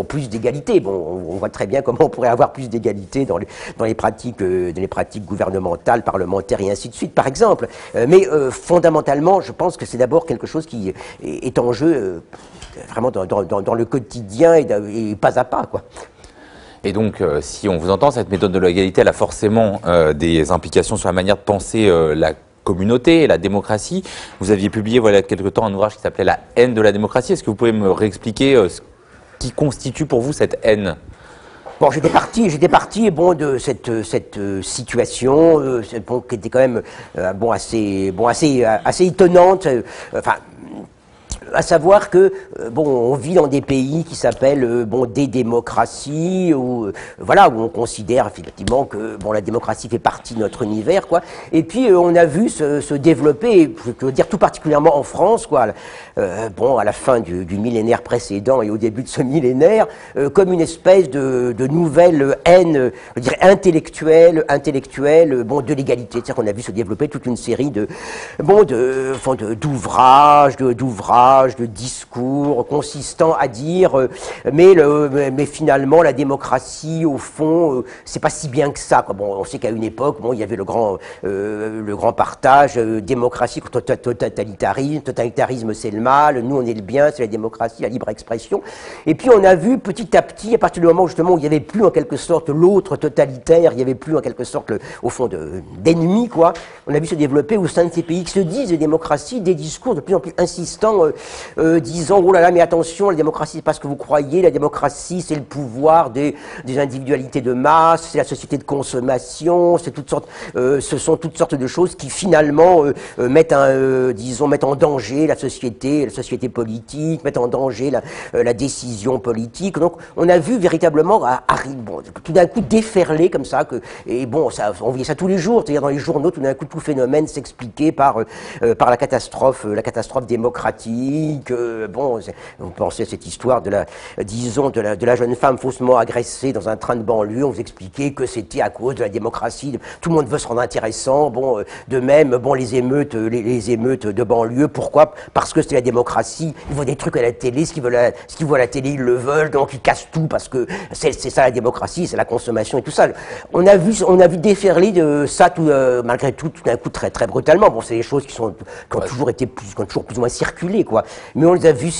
plus d'égalité. On voit très bien comment on pourrait avoir plus d'égalité dans les pratiques gouvernementales, parlementaires et ainsi de suite, par exemple. Mais fondamentalement, je pense que c'est d'abord quelque chose qui est en jeu vraiment dans le quotidien et pas à pas, quoi. Et donc, si on vous entend, cette méthode de l'égalité, elle a forcément des implications sur la manière de penser la communauté et la démocratie. Vous aviez publié, il y a quelque temps, un ouvrage qui s'appelait « La haine de la démocratie ». Est-ce que vous pouvez me réexpliquer ce qui constitue pour vous cette haine ? Bon, j'étais parti de cette situation qui était quand même assez étonnante. À savoir que on vit dans des pays qui s'appellent des démocraties où on considère effectivement que la démocratie fait partie de notre univers, quoi. Et puis on a vu se développer, je veux dire tout particulièrement en France, quoi. À la fin du millénaire précédent et au début de ce millénaire, comme une espèce de nouvelle haine, je dirais intellectuelle de l'égalité. C'est-à-dire qu'on a vu se développer toute une série d'ouvrages pages de discours consistant à dire mais finalement la démocratie au fond c'est pas si bien que ça, quoi. Bon, on sait qu'à une époque il y avait le grand partage démocratie contre totalitarisme c'est le mal, nous on est le bien, c'est la démocratie, la libre expression. Et puis on a vu petit à petit, à partir du moment justement où il n'y avait plus en quelque sorte l'autre totalitaire, il n'y avait plus en quelque sorte au fond d'ennemis, quoi, on a vu se développer au sein de ces pays qui se disent démocratie des discours de plus en plus insistants disant oh là là mais attention, la démocratie c'est pas ce que vous croyez, la démocratie c'est le pouvoir des individualités de masse, c'est la société de consommation, c'est ce sont toutes sortes de choses qui finalement mettent en danger la société politique, mettent en danger la décision politique. Donc on a vu véritablement tout d'un coup déferler comme ça on voyait ça tous les jours, c'est-à-dire dans les journaux tout d'un coup tout phénomène s'expliquait par la catastrophe démocratique. On pensait à cette histoire de la jeune femme faussement agressée dans un train de banlieue. On vous expliquait que c'était à cause de la démocratie. Tout le monde veut se rendre intéressant. De même, les émeutes de banlieue. Pourquoi? Parce que c'est la démocratie. Ils voient des trucs à la télé. Ce qu'ils voient à la télé, ils le veulent. Donc ils cassent tout parce que c'est ça la démocratie, c'est la consommation et tout ça. On a vu déferler de ça malgré tout d'un coup très très brutalement. Bon, c'est des choses qui ont toujours plus ou moins circulé, quoi. Mais on les a vus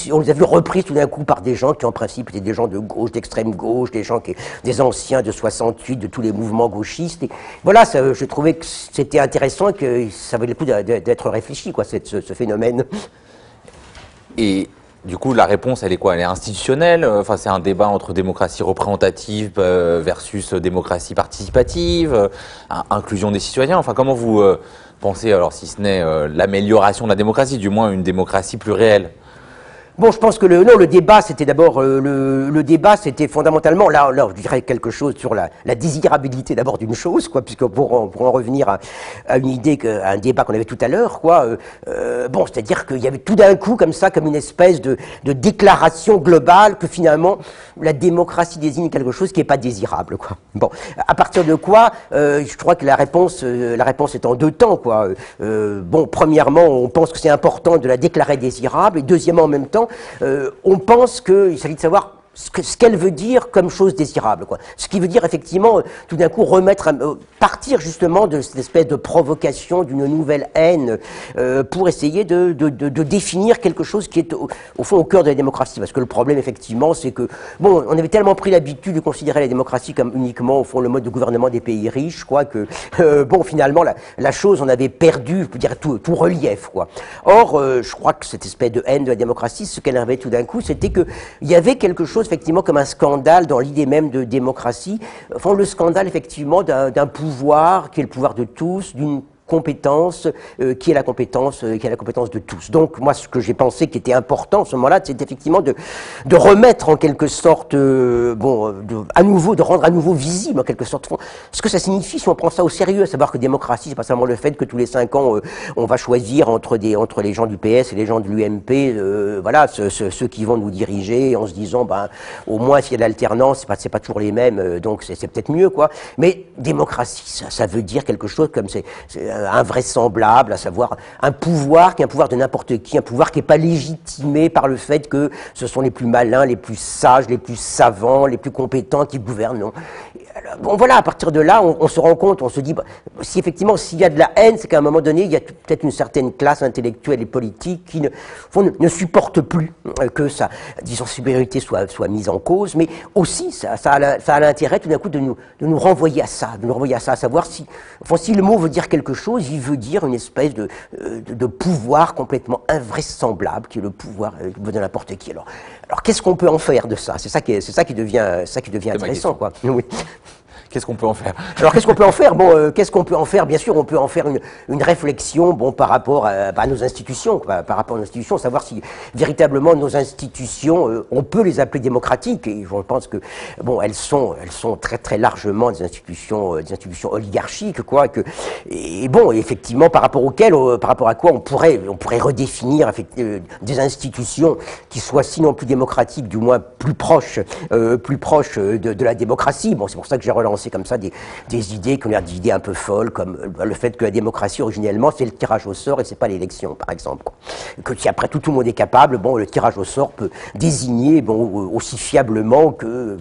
reprises tout d'un coup par des gens qui en principe étaient des gens de gauche, d'extrême gauche, des anciens de 68, de tous les mouvements gauchistes. Et voilà, je trouvais que c'était intéressant et que ça valait le coup d'être réfléchi, quoi, ce phénomène. Et du coup, la réponse, elle est quoi? Elle est institutionnelle? Enfin, c'est un débat entre démocratie représentative versus démocratie participative, inclusion des citoyens. Enfin, comment vous pensez, alors si ce n'est l'amélioration de la démocratie, du moins une démocratie plus réelle? Bon, je pense que le débat, c'était d'abord le débat, c'était fondamentalement là, je dirais quelque chose sur la désirabilité d'abord d'une chose, quoi, puisque pour en revenir à une idée, à un débat qu'on avait tout à l'heure, quoi. C'est-à-dire qu'il y avait tout d'un coup comme ça, comme une espèce de déclaration globale que finalement la démocratie désigne quelque chose qui est pas désirable, quoi. Bon, à partir de quoi, je crois que la réponse est en deux temps, quoi. Premièrement, on pense que c'est important de la déclarer désirable, et deuxièmement, en même temps, on pense qu'il s'agit de savoir ce qu'elle veut dire comme chose désirable, quoi. Ce qui veut dire effectivement tout d'un coup partir justement de cette espèce de provocation d'une nouvelle haine pour essayer de définir quelque chose qui est au fond au cœur de la démocratie. Parce que le problème effectivement c'est que on avait tellement pris l'habitude de considérer la démocratie comme uniquement au fond le mode de gouvernement des pays riches, quoi, que finalement la chose on avait perdu, je peux dire tout relief, quoi. Or je crois que cette espèce de haine de la démocratie, ce qu'elle avait tout d'un coup, c'était que il y avait quelque chose effectivement comme un scandale dans l'idée même de démocratie, enfin, le scandale effectivement d'un pouvoir qui est le pouvoir de tous, d'une compétence qui est la compétence de tous. Donc moi ce que j'ai pensé qui était important à ce moment-là, c'est effectivement de remettre en quelque sorte de rendre à nouveau visible en quelque sorte ce que ça signifie si on prend ça au sérieux, à savoir que démocratie c'est pas seulement le fait que tous les 5 ans on va choisir entre les gens du PS et les gens de l'UMP, ceux qui vont nous diriger en se disant au moins s'il y a de l'alternance c'est pas toujours les mêmes, donc c'est peut-être mieux, quoi. Mais démocratie ça veut dire quelque chose comme c'est invraisemblable, à savoir un pouvoir qui est un pouvoir de n'importe qui, un pouvoir qui n'est pas légitimé par le fait que ce sont les plus malins, les plus sages, les plus savants, les plus compétents qui gouvernent. Non. Voilà, à partir de là, on se rend compte, on se dit, si effectivement, s'il y a de la haine, c'est qu'à un moment donné, il y a peut-être une certaine classe intellectuelle et politique qui ne supporte plus que sa, disons, supériorité soit mise en cause, mais aussi, ça a l'intérêt tout d'un coup de nous renvoyer à ça, à savoir si le mot veut dire quelque chose, il veut dire une espèce de pouvoir complètement invraisemblable, qui est le pouvoir de n'importe qui. Alors qu'est-ce qu'on peut en faire de ça? C'est ça qui devient intéressant, quoi. Oui. Qu'est-ce qu'on peut en faire? Alors, qu'est-ce qu'on peut en faire? Qu'est-ce qu'on peut en faire? Bien sûr, on peut en faire une réflexion, par rapport à nos institutions, savoir si véritablement nos institutions, on peut les appeler démocratiques. Et je pense que, elles sont très très largement des institutions oligarchiques, quoi. Effectivement, par rapport à quoi on pourrait redéfinir des institutions qui soient sinon plus démocratiques, du moins plus proches de la démocratie. C'est pour ça que j'ai relancé balancer comme ça des idées qui ont l'air d'idées un peu folles, comme le fait que la démocratie, originellement, c'est le tirage au sort et c'est pas l'élection, par exemple, quoi. Que si après tout le monde est capable, bon, le tirage au sort peut désigner, bon, aussi fiablement que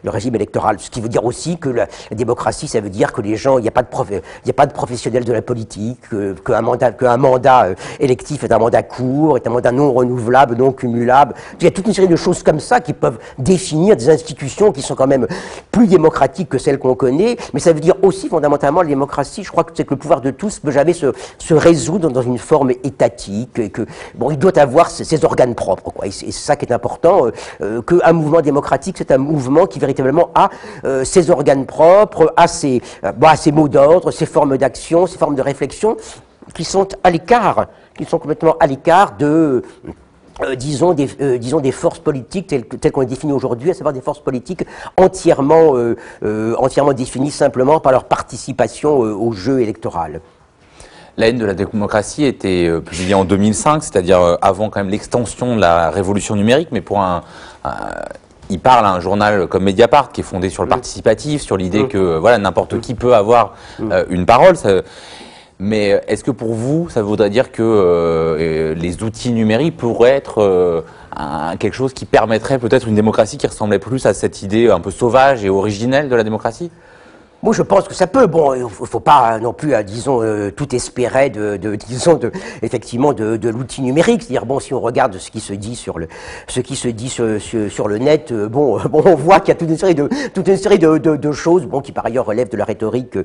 le régime électoral. Ce qui veut dire aussi que la démocratie, ça veut dire que les gens, il n'y a pas de professionnels de la politique, qu'un mandat électif est un mandat court, est un mandat non renouvelable, non cumulable. Il y a toute une série de choses comme ça qui peuvent définir des institutions qui sont quand même plus démocratiques que celles qu'on connaît, mais ça veut dire aussi fondamentalement la démocratie, je crois que c'est que le pouvoir de tous ne peut jamais se résoudre dans une forme étatique, et que bon, il doit avoir ses organes propres, quoi. Et c'est ça qui est important, qu'un mouvement démocratique, c'est un mouvement qui véritablement a ses organes propres, a ses mots d'ordre, ses formes d'action, ses formes de réflexion, qui sont à l'écart, qui sont complètement à l'écart de disons des forces politiques telles qu'on les définit aujourd'hui, à savoir des forces politiques entièrement définies simplement par leur participation au jeu électoral. La haine de la démocratie était publiée en 2005, c'est-à-dire avant quand même l'extension de la révolution numérique, mais pour il parle à un journal comme Mediapart qui est fondé sur le participatif, sur l'idée que voilà, n'importe qui peut avoir une parole. Mais est-ce que pour vous, ça voudrait dire que les outils numériques pourraient être quelque chose qui permettrait peut-être une démocratie qui ressemblait plus à cette idée un peu sauvage et originelle de la démocratie ? Moi, je pense que ça peut. Bon, il faut pas non plus, disons, tout espérer effectivement de l'outil numérique. C'est-à-dire, bon, si on regarde ce qui se dit sur le net, bon, on voit qu'il y a toute une série de choses, bon, qui par ailleurs relèvent de la rhétorique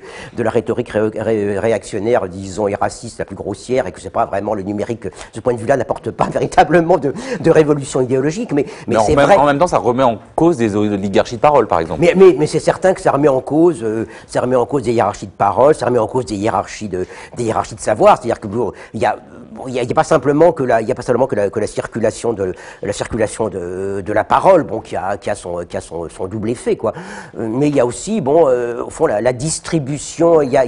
réactionnaire, disons, et raciste la plus grossière, et que c'est pas vraiment le numérique. De ce point de vue-là, n'apporte pas véritablement de révolution idéologique. Mais c'est vrai. En même temps, ça remet en cause des oligarchies de parole, par exemple. Mais c'est certain que ça remet en cause des hiérarchies de parole, ça remet en cause des hiérarchies de savoir. C'est-à-dire que il y a pas simplement que la circulation de la parole, bon, qui a son double effet, quoi. Mais il y a aussi, bon, au fond, la distribution, il y a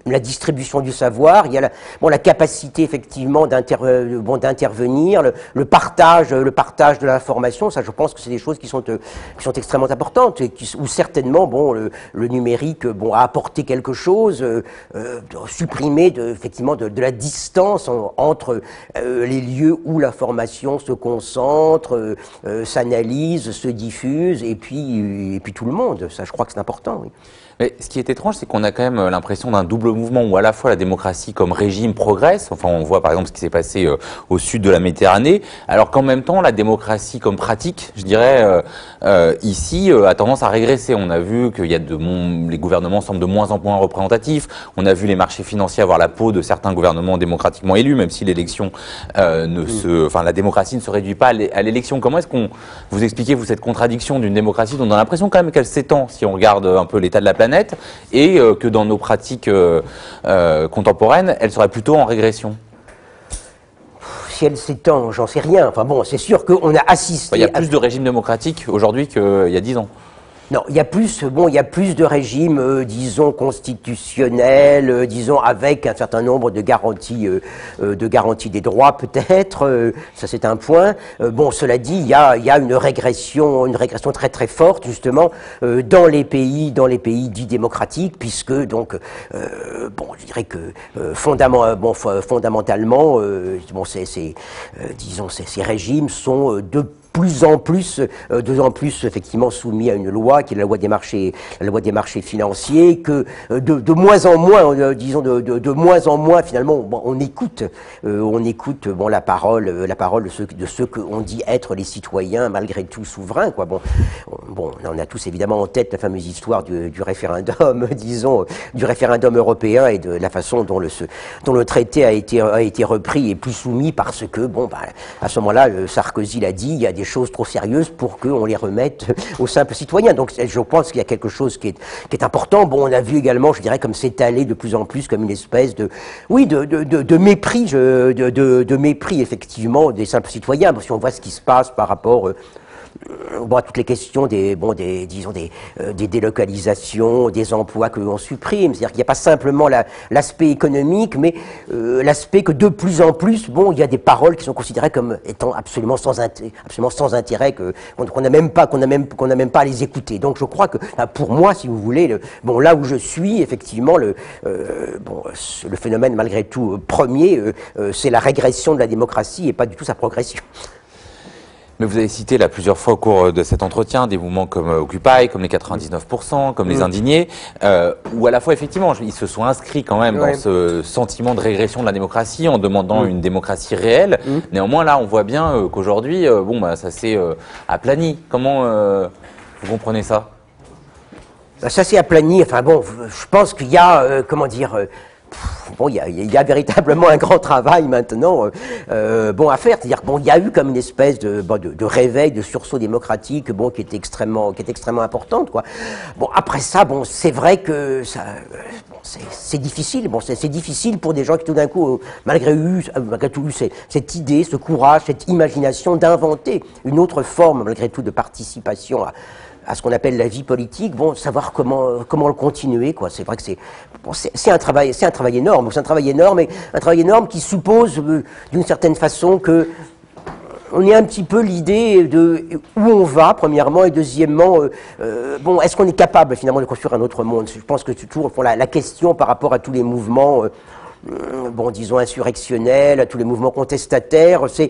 la distribution du savoir, il y a la capacité effectivement d'intervenir, le partage de l'information. Ça, je pense que c'est des choses qui sont extrêmement importantes, et où certainement, bon, le numérique, bon, a apporté quelque chose, supprimer effectivement de la distance entre les lieux où l'information se concentre, s'analyse, se diffuse, et puis tout le monde. Ça, je crois que c'est important, oui. Mais ce qui est étrange, c'est qu'on a quand même l'impression d'un double mouvement où à la fois la démocratie comme régime progresse, enfin on voit par exemple ce qui s'est passé au sud de la Méditerranée, alors qu'en même temps la démocratie comme pratique, je dirais, ici a tendance à régresser. On a vu que les gouvernements semblent de moins en moins représentatifs, on a vu les marchés financiers avoir la peau de certains gouvernements démocratiquement élus, même si l'élection la démocratie ne se réduit pas à l'élection. Comment est-ce qu'on vous expliquez, vous, cette contradiction d'une démocratie dont on a l'impression quand même qu'elle s'étend si on regarde un peu l'état de la planète, et que dans nos pratiques contemporaines, elle serait plutôt en régression? Si elle s'étend, j'en sais rien. Enfin bon, c'est sûr qu'on a assisté... Il y a plus de régimes démocratiques aujourd'hui qu'il y a 10 ans. Non, il y a plus de régimes, disons, constitutionnels, disons, avec un certain nombre de garanties des droits, peut-être. Ça, c'est un point. Bon, cela dit, il y a une régression très très forte, justement, dans les pays dits démocratiques, puisque donc, je dirais que fondamentalement, ces régimes sont de plus en plus effectivement soumis à une loi qui est la loi des marchés financiers, que de moins en moins, de moins en moins finalement, bon, on écoute bon la parole de ceux qu'on dit être les citoyens malgré tout souverains, quoi. Bon, on a tous évidemment en tête la fameuse histoire du référendum, disons, du référendum européen, et de la façon dont le traité a été repris et plus soumis, parce que bon, à ce moment-là, Sarkozy l'a dit, il y a des choses trop sérieuses pour qu'on les remette aux simples citoyens. Donc je pense qu'il y a quelque chose qui est important. Bon, on a vu également, je dirais, comme s'étaler de plus en plus comme une espèce de mépris, mépris effectivement des simples citoyens. Parce que si on voit ce qui se passe par rapport à toutes les questions disons des délocalisations, des emplois que l'on supprime. C'est-à-dire qu'il n'y a pas simplement l'aspect économique, mais l'aspect que de plus en plus, il y a des paroles qui sont considérées comme étant absolument sans intérêt, qu'on n'a même pas à les écouter. Donc je crois que, pour moi, si vous voulez, là où je suis, effectivement, le phénomène malgré tout premier, c'est la régression de la démocratie et pas du tout sa progression. Mais vous avez cité là plusieurs fois au cours de cet entretien des mouvements comme Occupy, comme les 99%, comme les Indignés, où à la fois effectivement ils se sont inscrits quand même dans ce sentiment de régression de la démocratie en demandant une démocratie réelle. Néanmoins là on voit bien qu'aujourd'hui ça s'est aplani. Comment vous comprenez ça? Ça s'est aplani. Enfin je pense qu'il y a il y a véritablement un grand travail maintenant à faire. C'est-à-dire il y a eu comme une espèce de réveil, de sursaut démocratique qui est extrêmement importante, quoi. Après ça, c'est vrai que ça c'est difficile. C'est difficile pour des gens qui tout d'un coup malgré tout eu cette idée, ce courage, cette imagination d'inventer une autre forme malgré tout de participation à ce qu'on appelle la vie politique, savoir comment le continuer, quoi. C'est vrai que c'est un travail énorme. C'est un travail énorme qui suppose d'une certaine façon que on ait un petit peu l'idée de où on va, premièrement, et deuxièmement, est-ce qu'on est capable finalement de construire un autre monde? Je pense que c'est toujours la question par rapport à tous les mouvements, disons insurrectionnels, à tous les mouvements contestataires, c'est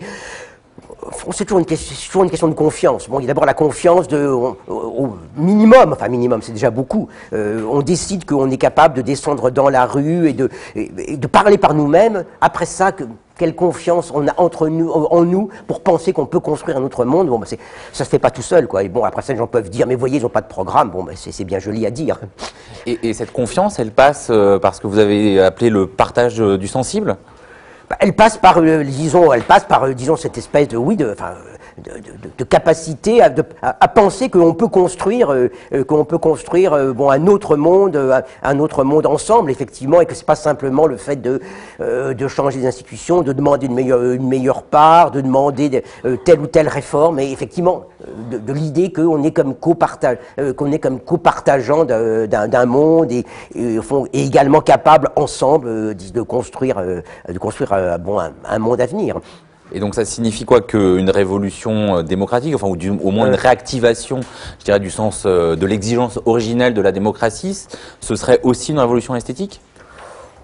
toujours une question de confiance. Il y a d'abord la confiance au minimum, c'est déjà beaucoup. On décide qu'on est capable de descendre dans la rue et de parler par nous-mêmes. Après ça, quelle confiance on a en nous pour penser qu'on peut construire un autre monde. Ça se fait pas tout seul, quoi. Et après ça, les gens peuvent dire, mais voyez, ils n'ont pas de programme. C'est bien joli à dire. Et cette confiance, elle passe par ce que vous avez appelé le partage du sensible? Elle passe par, disons, cette espèce de capacité à penser qu'on peut construire, un autre monde ensemble, effectivement, et que c'est pas simplement le fait de changer les institutions, de demander une meilleure part, de demander telle ou telle réforme, mais effectivement, de l'idée qu'on est comme copartageant d'un monde et également capable ensemble de construire un monde à venir. Et donc ça signifie quoi, qu'une révolution démocratique, ou au moins une réactivation, je dirais, du sens de l'exigence originelle de la démocratie, ce serait aussi une révolution esthétique?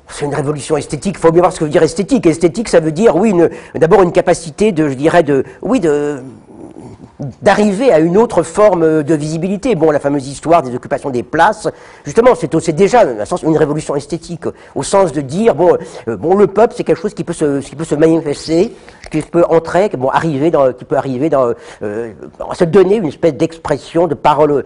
C'est une révolution esthétique. Il faut bien voir ce que veut dire esthétique. Esthétique, ça veut dire, d'abord une capacité d'arriver à une autre forme de visibilité. La fameuse histoire des occupations des places, justement, c'est déjà une révolution esthétique, au sens de dire, le peuple, c'est quelque chose qui peut se manifester, qui peut se donner une espèce d'expression, de parole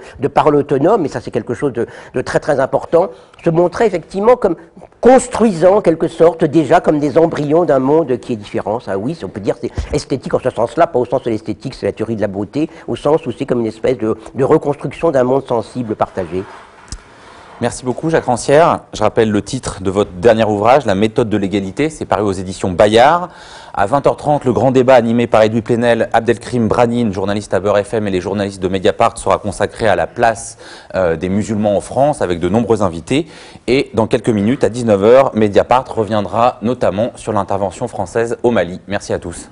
autonome, et ça c'est quelque chose de très très important, se montrer effectivement comme construisant en quelque sorte déjà comme des embryons d'un monde qui est différent. Ça oui, on peut dire c'est esthétique en ce sens-là, pas au sens de l'esthétique, c'est la théorie de la beauté, au sens où c'est comme une espèce de reconstruction d'un monde sensible partagé. Merci beaucoup Jacques Rancière. Je rappelle le titre de votre dernier ouvrage, La méthode de l'égalité, c'est paru aux éditions Bayard. À 20h30, le grand débat animé par Edoui Plenel, Abdelkrim Branine, journaliste à Beurre FM et les journalistes de Mediapart sera consacré à la place des musulmans en France avec de nombreux invités. Et dans quelques minutes, à 19h, Mediapart reviendra notamment sur l'intervention française au Mali. Merci à tous.